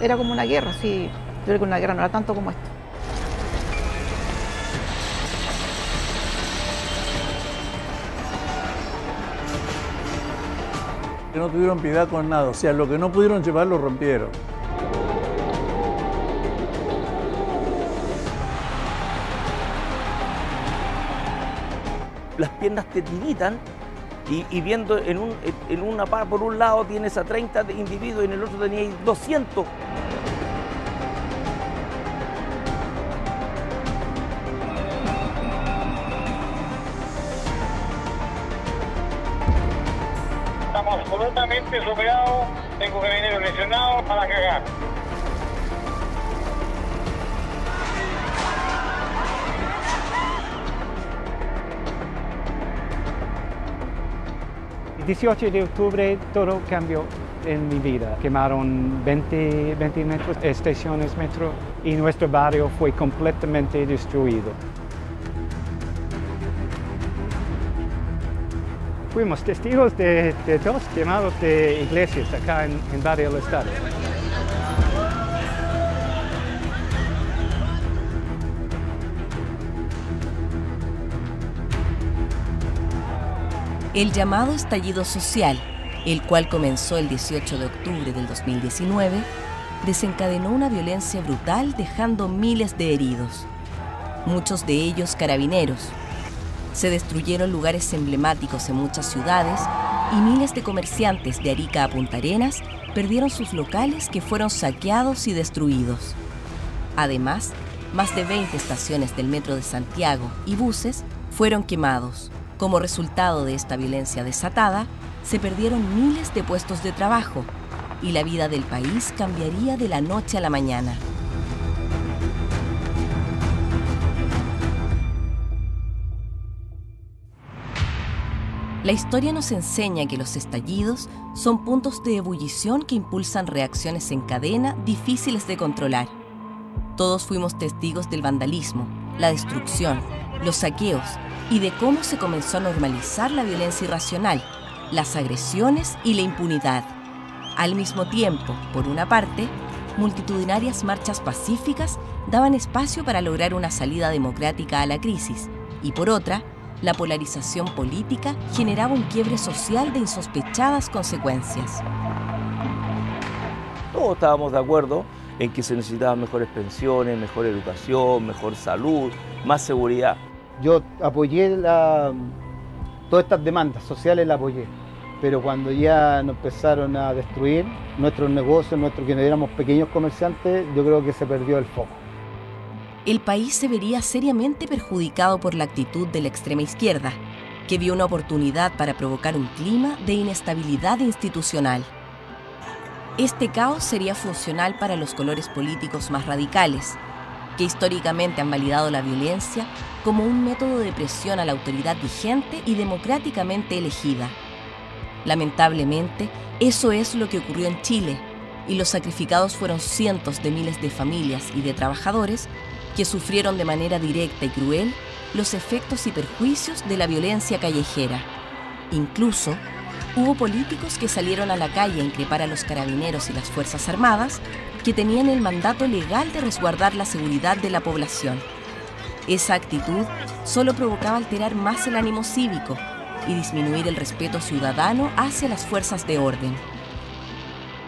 era como una guerra, sí. Yo creo que una guerra no era tanto como esto. Que no tuvieron piedad con nada, o sea, lo que no pudieron llevar lo rompieron. Las piernas te tiritan y viendo en una par, por un lado tienes a 30 individuos y en el otro tenías 200. Estamos absolutamente superados, tengo carabineros lesionados para cagar. El 18 de octubre todo cambió en mi vida. Quemaron 20 estaciones metro y nuestro barrio fue completamente destruido. Fuimos testigos de dos quemados de iglesias acá en Barrio del Estado. El llamado estallido social, el cual comenzó el 18 de octubre del 2019, desencadenó una violencia brutal dejando miles de heridos, muchos de ellos carabineros. Se destruyeron lugares emblemáticos en muchas ciudades y miles de comerciantes de Arica a Punta Arenas perdieron sus locales que fueron saqueados y destruidos. Además, más de 20 estaciones del Metro de Santiago y buses fueron quemados. Como resultado de esta violencia desatada, se perdieron miles de puestos de trabajo y la vida del país cambiaría de la noche a la mañana. La historia nos enseña que los estallidos son puntos de ebullición que impulsan reacciones en cadena difíciles de controlar. Todos fuimos testigos del vandalismo, la destrucción, los saqueos y de cómo se comenzó a normalizar la violencia irracional, las agresiones y la impunidad. Al mismo tiempo, por una parte, multitudinarias marchas pacíficas daban espacio para lograr una salida democrática a la crisis y por otra, la polarización política generaba un quiebre social de insospechadas consecuencias. Todos estábamos de acuerdo en que se necesitaban mejores pensiones, mejor educación, mejor salud, más seguridad. Yo apoyé todas estas demandas sociales, las apoyé, pero cuando ya nos empezaron a destruir nuestros negocios, que éramos pequeños comerciantes, yo creo que se perdió el foco. El país se vería seriamente perjudicado por la actitud de la extrema izquierda, que vio una oportunidad para provocar un clima de inestabilidad institucional. Este caos sería funcional para los colores políticos más radicales, que históricamente han validado la violencia como un método de presión a la autoridad vigente y democráticamente elegida. Lamentablemente, eso es lo que ocurrió en Chile, y los sacrificados fueron cientos de miles de familias y de trabajadores que sufrieron de manera directa y cruel los efectos y perjuicios de la violencia callejera. Incluso, hubo políticos que salieron a la calle a increpar a los carabineros y las Fuerzas Armadas que tenían el mandato legal de resguardar la seguridad de la población. Esa actitud solo provocaba alterar más el ánimo cívico y disminuir el respeto ciudadano hacia las fuerzas de orden.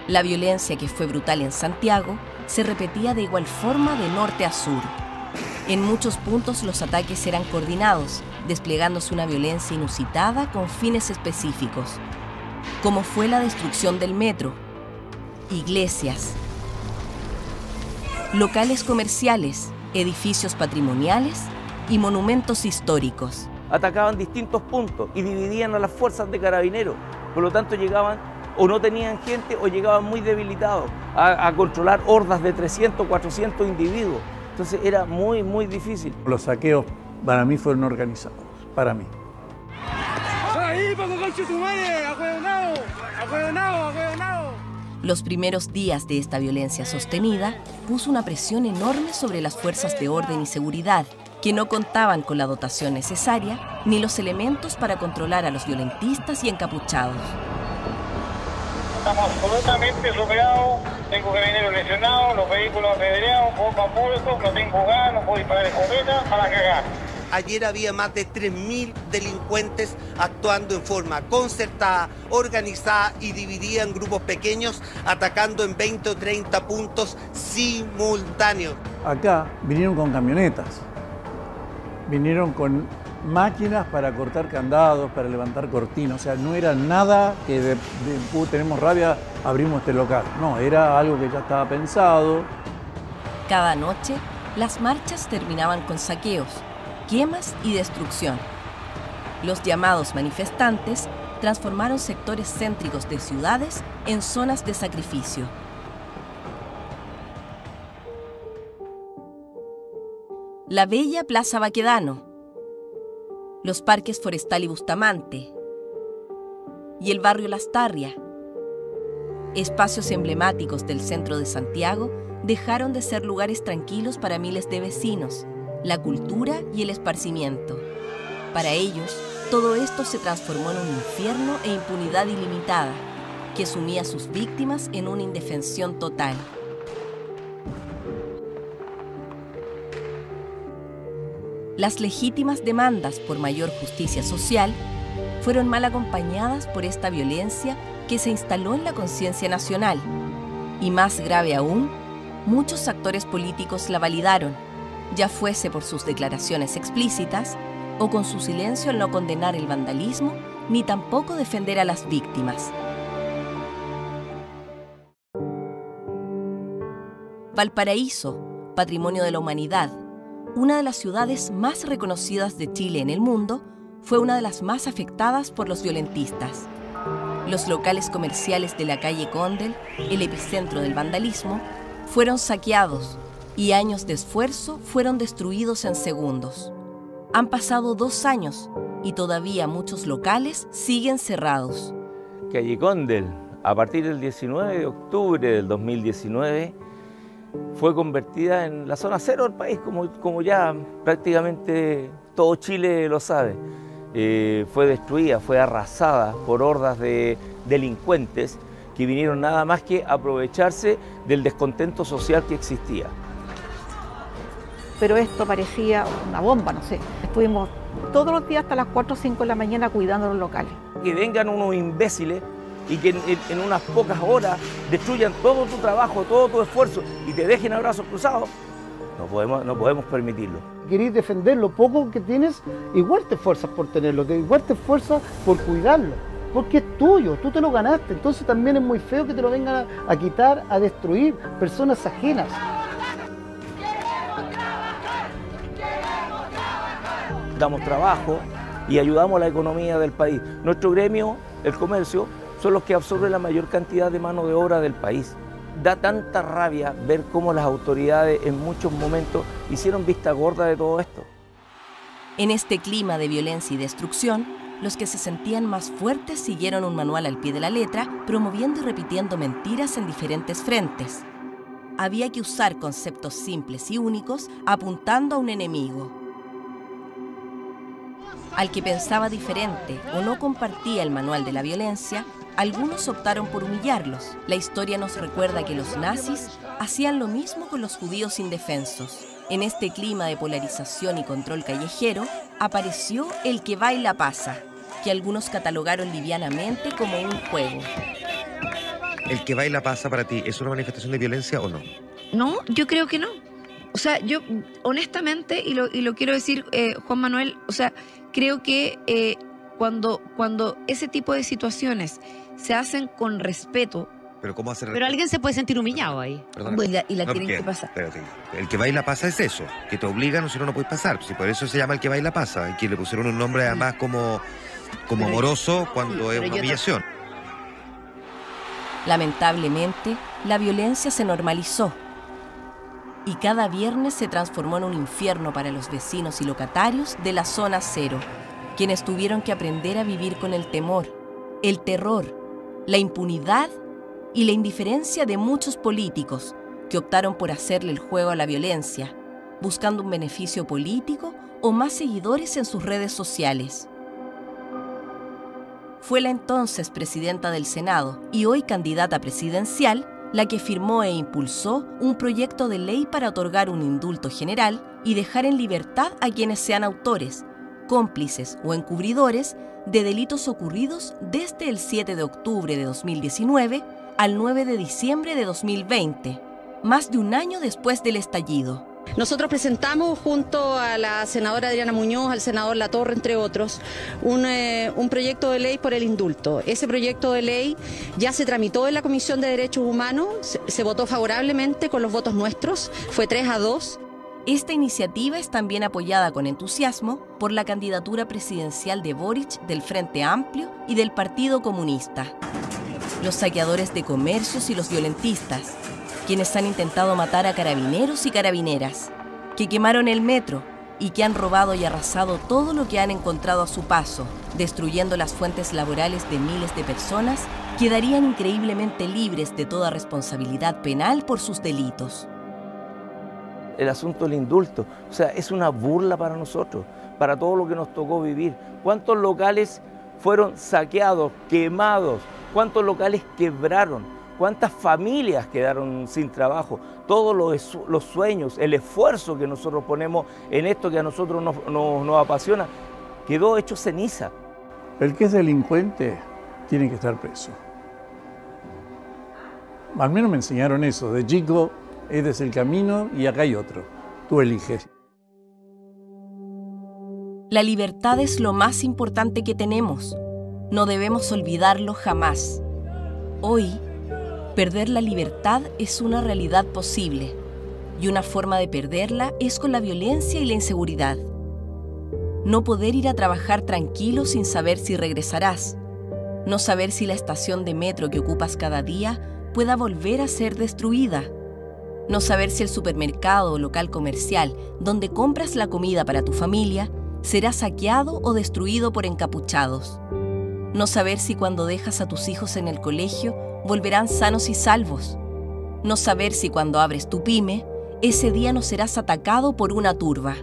La violencia que fue brutal en Santiago se repetía de igual forma de norte a sur. En muchos puntos los ataques eran coordinados, desplegándose una violencia inusitada con fines específicos, como fue la destrucción del metro, iglesias, locales comerciales, edificios patrimoniales y monumentos históricos. Atacaban distintos puntos y dividían a las fuerzas de carabineros. Por lo tanto, llegaban o no tenían gente o llegaban muy debilitados a controlar hordas de 300, 400 individuos. Entonces era muy, muy difícil. Los saqueos para mí fueron organizados, para mí. Los primeros días de esta violencia sostenida puso una presión enorme sobre las fuerzas de orden y seguridad, que no contaban con la dotación necesaria ni los elementos para controlar a los violentistas y encapuchados. Estamos absolutamente superados. Tengo carabineros lesionados, los vehículos apedreados, bombas públicos, no tengo gas, no puedo disparar escopeta para cagar. Ayer había más de 3.000 delincuentes actuando en forma concertada, organizada y dividida en grupos pequeños, atacando en 20 o 30 puntos simultáneos. Acá vinieron con camionetas, vinieron con máquinas para cortar candados, para levantar cortinas. O sea, no era nada que tenemos rabia, abrimos este local. No, era algo que ya estaba pensado. Cada noche, las marchas terminaban con saqueos, quemas y destrucción. Los llamados manifestantes transformaron sectores céntricos de ciudades en zonas de sacrificio. La bella Plaza Baquedano, los parques Forestal y Bustamante y el barrio Lastarria, espacios emblemáticos del centro de Santiago, dejaron de ser lugares tranquilos para miles de vecinos, la cultura y el esparcimiento. Para ellos, todo esto se transformó en un infierno e impunidad ilimitada, que sumía a sus víctimas en una indefensión total. Las legítimas demandas por mayor justicia social fueron mal acompañadas por esta violencia que se instaló en la conciencia nacional. Y más grave aún, muchos actores políticos la validaron, ya fuese por sus declaraciones explícitas o con su silencio al no condenar el vandalismo ni tampoco defender a las víctimas. Valparaíso, patrimonio de la humanidad, una de las ciudades más reconocidas de Chile en el mundo, fue una de las más afectadas por los violentistas. Los locales comerciales de la calle Condel, el epicentro del vandalismo, fueron saqueados y años de esfuerzo fueron destruidos en segundos. Han pasado 2 años y todavía muchos locales siguen cerrados. Calle Condel, a partir del 19 de octubre del 2019, fue convertida en la zona cero del país, como ya prácticamente todo Chile lo sabe. Fue destruida, fue arrasada por hordas de delincuentes que vinieron nada más que aprovecharse del descontento social que existía. Pero esto parecía una bomba, no sé. Estuvimos todos los días hasta las 4 o 5 de la mañana cuidando los locales. Que vengan unos imbéciles y que en unas pocas horas destruyan todo tu trabajo, todo tu esfuerzo y te dejen a brazos cruzados, no podemos permitirlo. Querés defender lo poco que tienes, igual te esfuerzas por tenerlo, igual te esfuerzas por cuidarlo, porque es tuyo, tú te lo ganaste. Entonces también es muy feo que te lo vengan a quitar, a destruir, personas ajenas. Damos trabajo y ayudamos a la economía del país. Nuestro gremio, el comercio, son los que absorben la mayor cantidad de mano de obra del país. Da tanta rabia ver cómo las autoridades en muchos momentos hicieron vista gorda de todo esto. En este clima de violencia y destrucción, los que se sentían más fuertes siguieron un manual al pie de la letra, promoviendo y repitiendo mentiras en diferentes frentes. Había que usar conceptos simples y únicos apuntando a un enemigo. Al que pensaba diferente o no compartía el manual de la violencia, algunos optaron por humillarlos. La historia nos recuerda que los nazis hacían lo mismo con los judíos indefensos. En este clima de polarización y control callejero, apareció el que baila pasa, que algunos catalogaron livianamente como un juego. ¿El que baila pasa para ti es una manifestación de violencia o no? No, yo creo que no. O sea, yo honestamente, y lo quiero decir, Juan Manuel, o sea, creo que cuando ese tipo de situaciones se hacen con respeto. Pero ¿cómo hacer? Pero alguien se puede sentir humillado ahí. Y la tienen que pasar. Espérate. El que baila pasa es eso, que te obligan o si no, no puedes pasar. Si por eso se llama el que baila pasa, y que le pusieron un nombre además como amoroso cuando es una humillación. Lamentablemente, la violencia se normalizó y cada viernes se transformó en un infierno para los vecinos y locatarios de la zona cero, quienes tuvieron que aprender a vivir con el temor, el terror, la impunidad y la indiferencia de muchos políticos que optaron por hacerle el juego a la violencia, buscando un beneficio político o más seguidores en sus redes sociales. Fue la entonces presidenta del Senado y hoy candidata presidencial la que firmó e impulsó un proyecto de ley para otorgar un indulto general y dejar en libertad a quienes sean autores, cómplices o encubridores de delitos ocurridos desde el 7 de octubre de 2019 al 9 de diciembre de 2020, más de un año después del estallido. Nosotros presentamos junto a la senadora Adriana Muñoz, al senador Latorre, entre otros, un proyecto de ley por el indulto. Ese proyecto de ley ya se tramitó en la Comisión de Derechos Humanos, se votó favorablemente con los votos nuestros, fue 3-2. Esta iniciativa es también apoyada con entusiasmo por la candidatura presidencial de Boric del Frente Amplio y del Partido Comunista. Los saqueadores de comercios y los violentistas, quienes han intentado matar a carabineros y carabineras, que quemaron el metro y que han robado y arrasado todo lo que han encontrado a su paso, destruyendo las fuentes laborales de miles de personas, quedarían increíblemente libres de toda responsabilidad penal por sus delitos. El asunto del indulto, o sea, es una burla para nosotros, para todo lo que nos tocó vivir. ¿Cuántos locales fueron saqueados, quemados? ¿Cuántos locales quebraron? ¿Cuántas familias quedaron sin trabajo? Todos los sueños, el esfuerzo que nosotros ponemos en esto que a nosotros nos apasiona, quedó hecho ceniza. El que es delincuente tiene que estar preso. Al menos me enseñaron eso. De chico, este es el camino y acá hay otro. Tú eliges. La libertad es lo más importante que tenemos. No debemos olvidarlo jamás. Hoy, perder la libertad es una realidad posible, y una forma de perderla es con la violencia y la inseguridad. No poder ir a trabajar tranquilo sin saber si regresarás. No saber si la estación de metro que ocupas cada día pueda volver a ser destruida. No saber si el supermercado o local comercial donde compras la comida para tu familia será saqueado o destruido por encapuchados. No saber si cuando dejas a tus hijos en el colegio volverán sanos y salvos. No saber si cuando abres tu pyme, ese día no serás atacado por una turba.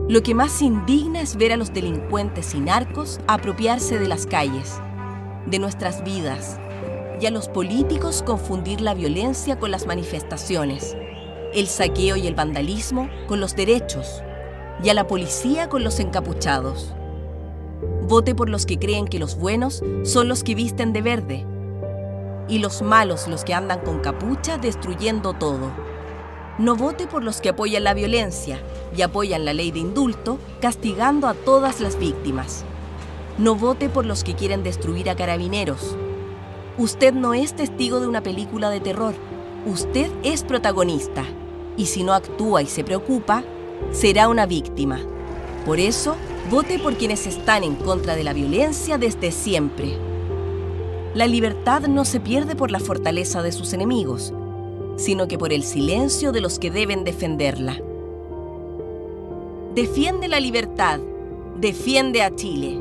Lo que más indigna es ver a los delincuentes y narcos apropiarse de las calles, de nuestras vidas, y a los políticos confundir la violencia con las manifestaciones, el saqueo y el vandalismo con los derechos, y a la policía con los encapuchados. Vote por los que creen que los buenos son los que visten de verde, y los malos los que andan con capucha destruyendo todo. No vote por los que apoyan la violencia y apoyan la ley de indulto, castigando a todas las víctimas. No vote por los que quieren destruir a carabineros. Usted no es testigo de una película de terror. Usted es protagonista. Y si no actúa y se preocupa, será una víctima. Por eso, vote por quienes están en contra de la violencia desde siempre. La libertad no se pierde por la fortaleza de sus enemigos, sino que por el silencio de los que deben defenderla. Defiende la libertad, defiende a Chile.